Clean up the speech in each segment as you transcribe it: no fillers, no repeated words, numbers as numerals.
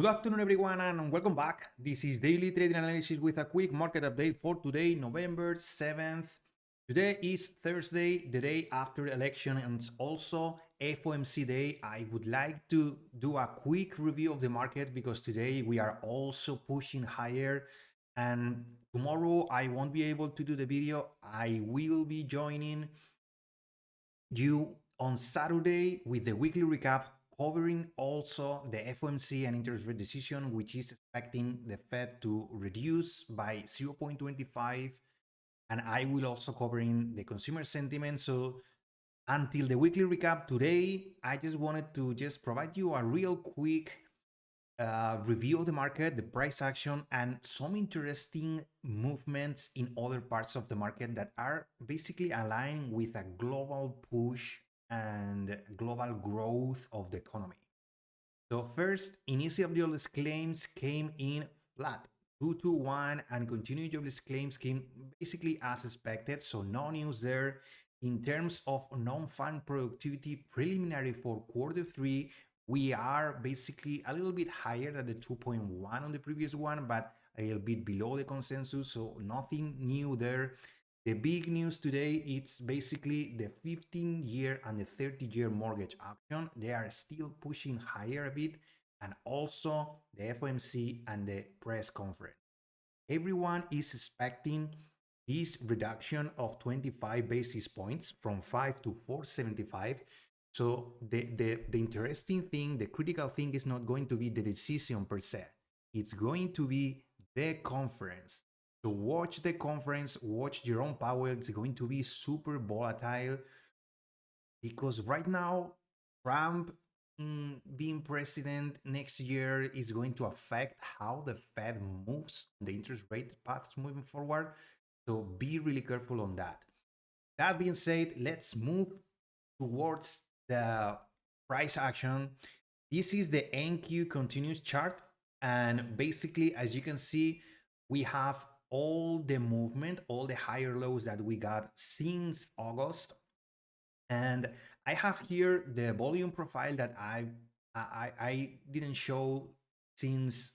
Good afternoon, everyone, and welcome back. This is Daily Trading Analysis with a quick market update for today, November 7th. Today is Thursday, the day after the election, and it's also FOMC day. I would like to do a quick review of the market because today we are also pushing higher. And tomorrow I won't be able to do the video. I will be joining you on Saturday with the weekly recap, covering also the FOMC and interest rate decision, which is expecting the Fed to reduce by 0.25. And I will also covering the consumer sentiment. So until the weekly recap today, I just wanted to just provide you a real quick review of the market, the price action, and some interesting movements in other parts of the market that are basically aligned with a global push and global growth of the economy. So first, initial jobless claims came in flat, 221, and continued jobless claims came basically as expected, so no news there. In terms of non-farm productivity preliminary for Q3, we are basically a little bit higher than the 2.1 on the previous one, but a little bit below the consensus, so nothing new there. The big news today, it's basically the 15-year and the 30-year mortgage auction. They are still pushing higher a bit, and also the FOMC and the press conference. Everyone is expecting this reduction of 25 basis points from 5 to 475. So the interesting thing, the critical thing is not going to be the decision per se. It's going to be the conference. So watch the conference, watch Jerome Powell. It's going to be super volatile because right now, Trump being president next year is going to affect how the Fed moves, the interest rate paths moving forward. So be really careful on that. That being said, let's move towards the price action. This is the NQ continuous chart. And basically, as you can see, we have all the movement, all the higher lows that we got since August. And I have here the volume profile that I didn't show since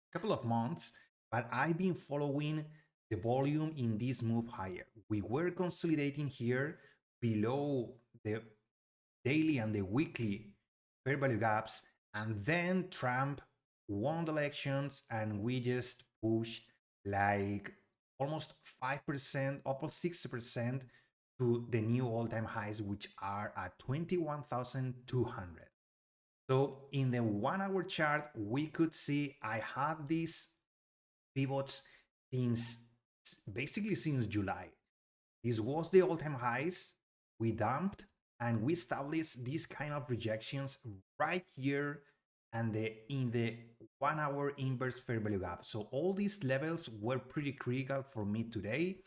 a couple of months, but I've been following the volume in this move higher. We were consolidating here below the daily and the weekly fair value gaps, and then Trump won the elections and we just pushed like almost 5%, almost 60% to the new all-time highs, which are at 21,200. So in the 1 hour chart, we could see I have these pivots since basically since July. This was the all-time highs. We dumped and we established these kind of rejections right here and in the 1 hour inverse fair value gap. So all these levels were pretty critical for me today.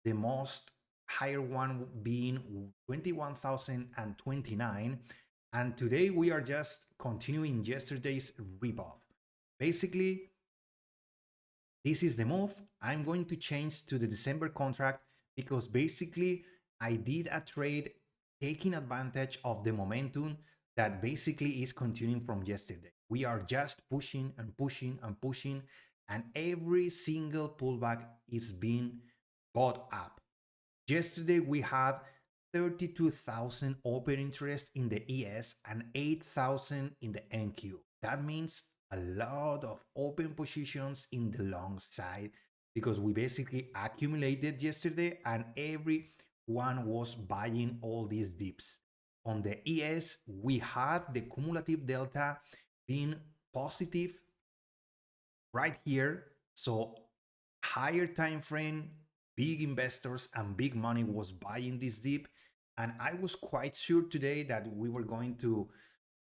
The most higher one being 21,029. And today we are just continuing yesterday's rip-off. Basically, this is the move. I'm going to change to the December contract because basically I did a trade taking advantage of the momentum that basically is continuing from yesterday. We are just pushing and pushing and pushing, and every single pullback is being bought up. Yesterday we had 32,000 open interest in the ES and 8,000 in the NQ. That means a lot of open positions in the long side because we basically accumulated yesterday and everyone was buying all these dips. On the ES, we had the cumulative delta being positive right here. So higher time frame, big investors and big money was buying this dip. And I was quite sure today that we were going to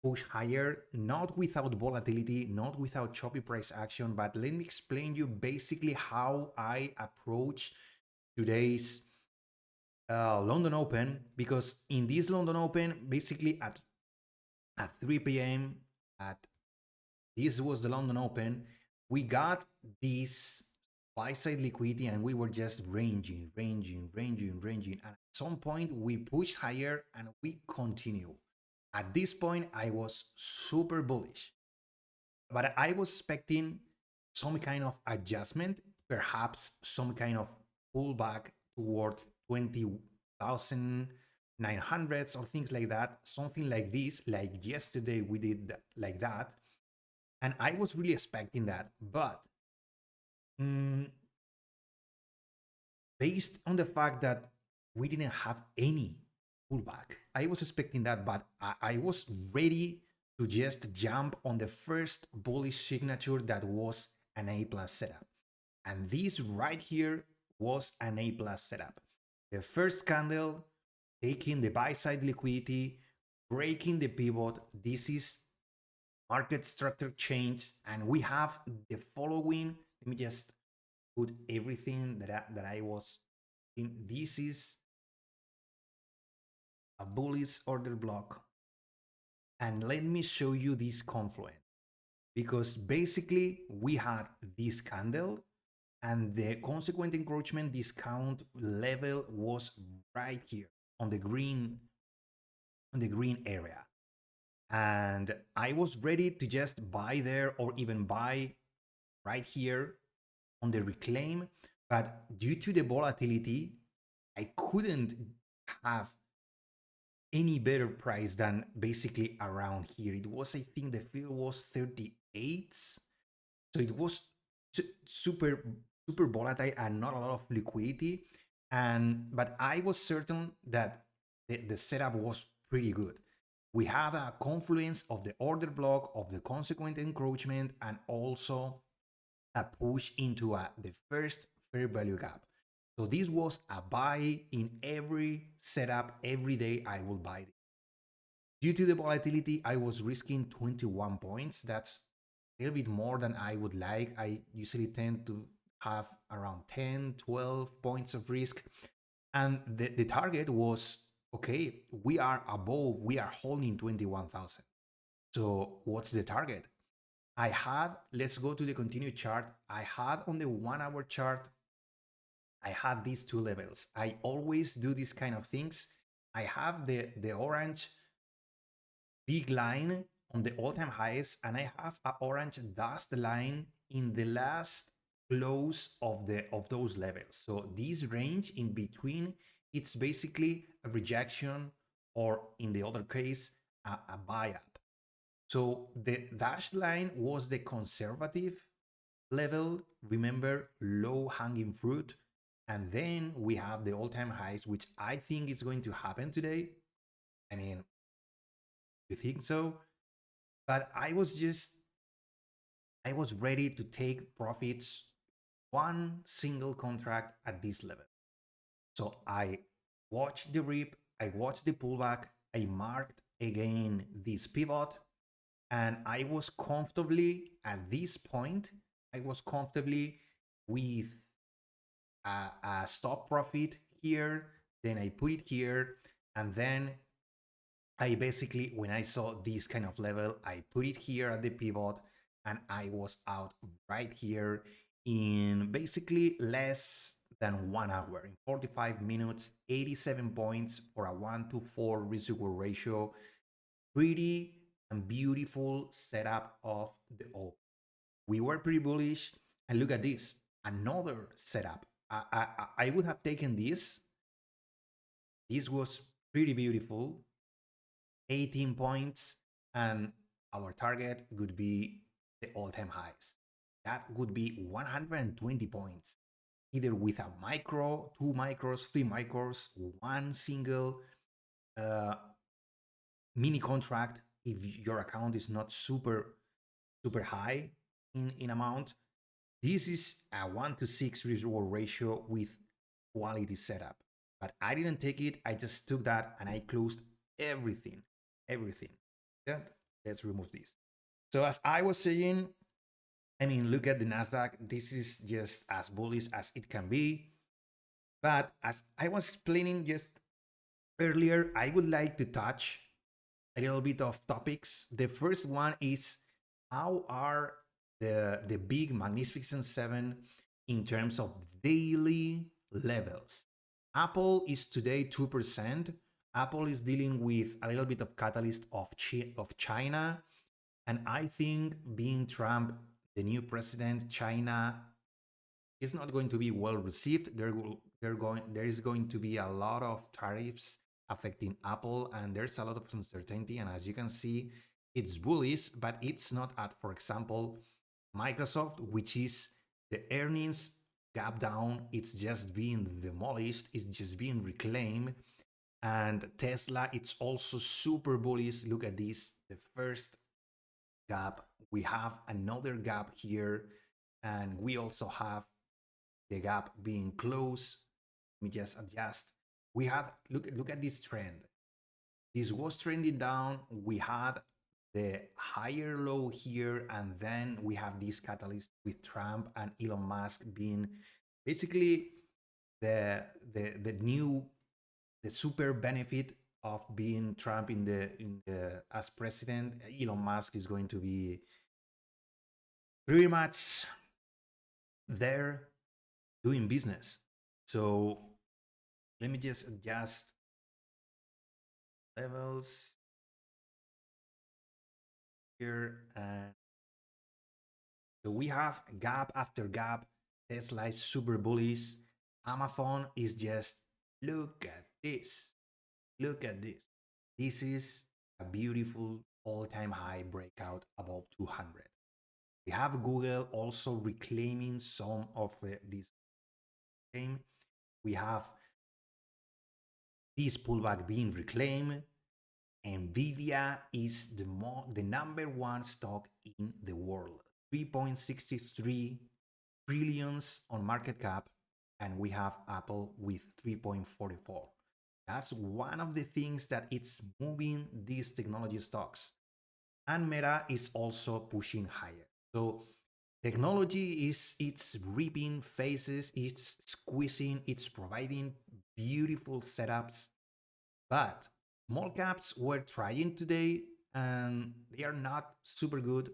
push higher, not without volatility, not without choppy price action, but let me explain you basically how I approach today's London Open, because in this London Open, basically at 3 p.m. This was the London Open, we got this buy side liquidity and we were just ranging. And at some point we pushed higher and we continue. At this point, I was super bullish. but I was expecting some kind of adjustment, perhaps some kind of pullback towards 20,900 or things like that, something like this, like yesterday we did like that. And I was really expecting that, but based on the fact that we didn't have any pullback, I was expecting that, but I was ready to just jump on the first bullish signature that was an A plus setup. And this right here was an A plus setup. The first candle taking the buy side liquidity, breaking the pivot. This is market structure change, and we have the following. Let me just put everything that I was in. This is a bullish order block, and let me show you this confluence, because basically we had this candle and the consequent encroachment discount level was right here on the green area. And I was ready to just buy there or even buy right here on the reclaim, but due to the volatility, I couldn't have any better price than basically around here. It was, I think the field was 38, so it was super volatile and not a lot of liquidity. But I was certain that the setup was pretty good. We had a confluence of the order block, of the consequent encroachment, and also a push into the first fair value gap. So this was a buy in every setup. Every day I will buy it. Due to the volatility, I was risking 21 points. That's a little bit more than I would like. I usually tend to have around 10, 12 points of risk. And the target was, okay, we are above, we are holding 21,000. So what's the target? I had, let's go to the continued chart. I had on the 1 hour chart, I had these two levels. I always do these kind of things. I have the orange big line on the all-time highs, and I have an orange dust line in the last close of those levels. So this range in between, it's basically a rejection, or in the other case, a buy up. So the dashed line was the conservative level. Remember, low hanging fruit. And then we have the all-time highs, which I think is going to happen today. I mean, you think so? But I was ready to take profits, one single contract at this level. So I watched the rip, I watched the pullback, I marked again this pivot, and I was comfortably at this point, I was comfortably with a stop profit here, then I put it here, and then I basically, when I saw this kind of level, I put it here at the pivot, and I was out right here in basically less than 1 hour, in 45 minutes, 87 points for a 1-to-4 risk-reward ratio. Pretty and beautiful setup of the open. We were pretty bullish, and look at this, another setup. I would have taken this. This was pretty beautiful, 18 points, and our target would be the all-time highs. That would be 120 points, either with a micro, 2 micros, 3 micros, one single mini contract if your account is not super high in amount. This is a 1-to-6 risk-reward ratio with quality setup. But I didn't take it. I just took that and I closed everything. Yeah, let's remove this. So as I was saying, I mean, look at the Nasdaq. This is just as bullish as it can be. But as I was explaining just earlier, I would like to touch a little bit of topics. The first one is, how are the big Magnificent 7 in terms of daily levels? Apple is today 2%. Apple is dealing with a little bit of catalyst of China, And I think being Trump, the new president, China is not going to be well received. There is going to be a lot of tariffs affecting Apple, and there's a lot of uncertainty. And as you can see, it's bullish, but it's not at, for example, Microsoft, which is the earnings gap down. It's just being demolished. It's just being reclaimed. And Tesla, it's also super bullish. Look at this, the first gap. We have another gap here, and we also have the gap being closed. Let me just adjust. We have, look at this trend. This was trending down. We had the higher low here, and then we have this catalyst with Trump and Elon Musk being basically the super benefit of being Trump in the as president. Elon Musk is going to be pretty much there doing business. So let me just adjust levels here. And so we have gap after gap. Tesla is super bullish. Amazon is just, look at this. Look at this. This is a beautiful all-time high breakout above 200. We have Google also reclaiming some of this game. We have this pullback being reclaimed. Nvidia is the number one stock in the world. 3.63 trillions on market cap, and we have Apple with 3.44. That's one of the things that it's moving these technology stocks. And Meta is also pushing higher. So technology it's reaping faces, it's squeezing, it's providing beautiful setups. But small caps were trying today, and they are not super good.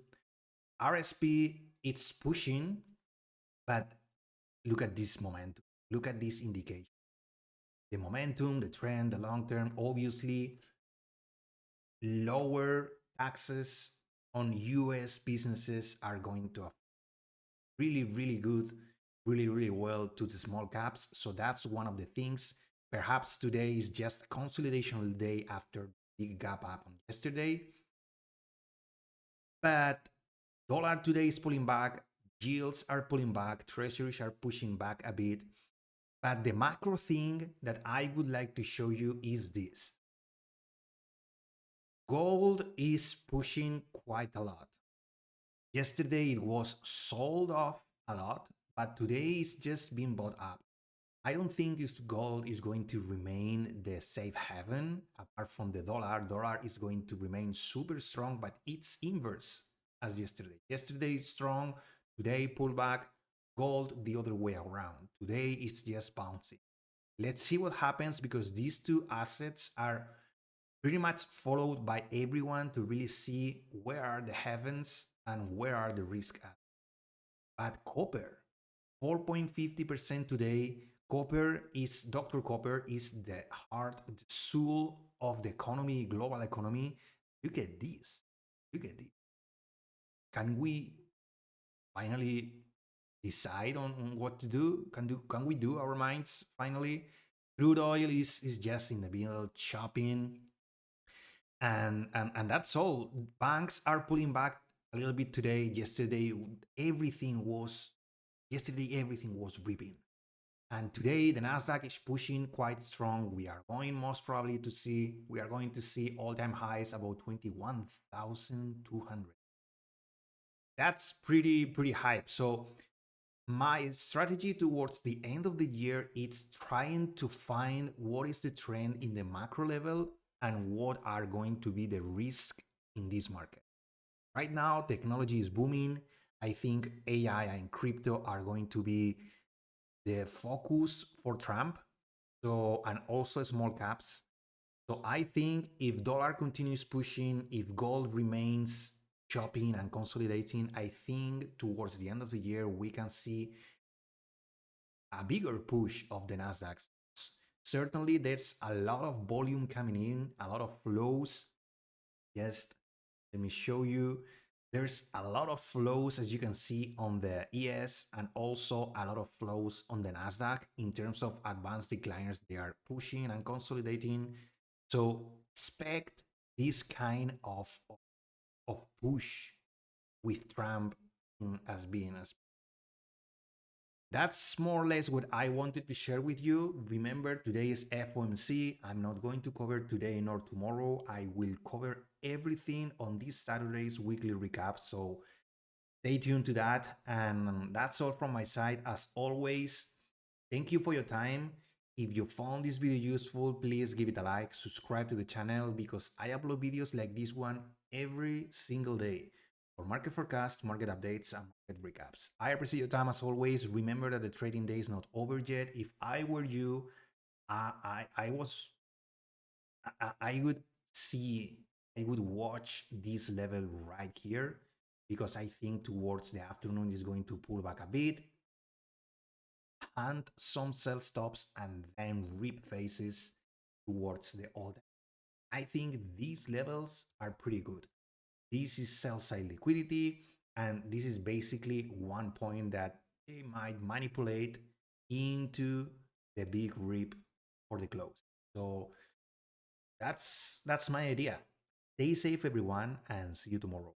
RSP, it's pushing, but look at this momentum. Look at this indication. The momentum, the trend, the long term, obviously lower taxes on US businesses are going to really good, really well to the small caps. So that's one of the things. Perhaps today is just a consolidation day after big gap up on yesterday. But dollar today is pulling back, yields are pulling back, treasuries are pushing back a bit. But the macro thing that I would like to show you is this. Gold is pushing quite a lot. Yesterday it was sold off a lot, but today it's just been bought up. I don't think if gold is going to remain the safe haven apart from the dollar. Dollar is going to remain super strong, but it's inverse as yesterday. Yesterday is strong, today pullback, gold the other way around. Today it's just bouncing. Let's see what happens, because these two assets are pretty much followed by everyone to really see where are the heavens and where are the risks at. But copper, 4.50% today. Copper is, Dr. Copper is the heart, the soul of the economy, global economy. Look at this. Look at this. Can we finally decide on what to do? Can we do our minds finally? Crude oil is just in the middle, chopping. And that's all. Banks are pulling back a little bit today. Yesterday everything was ripping. And today the Nasdaq is pushing quite strong. We are going most probably to see all-time highs about 21,200. That's pretty hype. So my strategy towards the end of the year is trying to find what is the trend in the macro level and what are going to be the risk in this market. Right now, technology is booming. I think AI and crypto are going to be the focus for Trump. So, and also small caps. So I think if dollar continues pushing, if gold remains chopping and consolidating, I think towards the end of the year, we can see a bigger push of the Nasdaq. Certainly, there's a lot of volume coming in, a lot of flows. Just let me show you. There's a lot of flows, as you can see on the ES, and also a lot of flows on the Nasdaq in terms of advanced decliners. They are pushing and consolidating. So expect this kind of push with Trump as being as that's more or less what I wanted to share with you. Remember, today is FOMC. I'm not going to cover today nor tomorrow. I will cover everything on this Saturday's weekly recap. So stay tuned to that. And that's all from my side. As always, thank you for your time. If you found this video useful, please give it a like, subscribe to the channel because I upload videos like this one every single day for market forecasts, market updates, and market recaps. I appreciate your time as always. Remember that the trading day is not over yet. If I were you, I would see, I would watch this level right here because I think towards the afternoon is going to pull back a bit, hunt some sell stops, and then rip faces towards the all. I think these levels are pretty good. This is sell side liquidity, and this is basically one point that they might manipulate into the big rip for the close. So that's my idea. Stay safe, everyone, and see you tomorrow.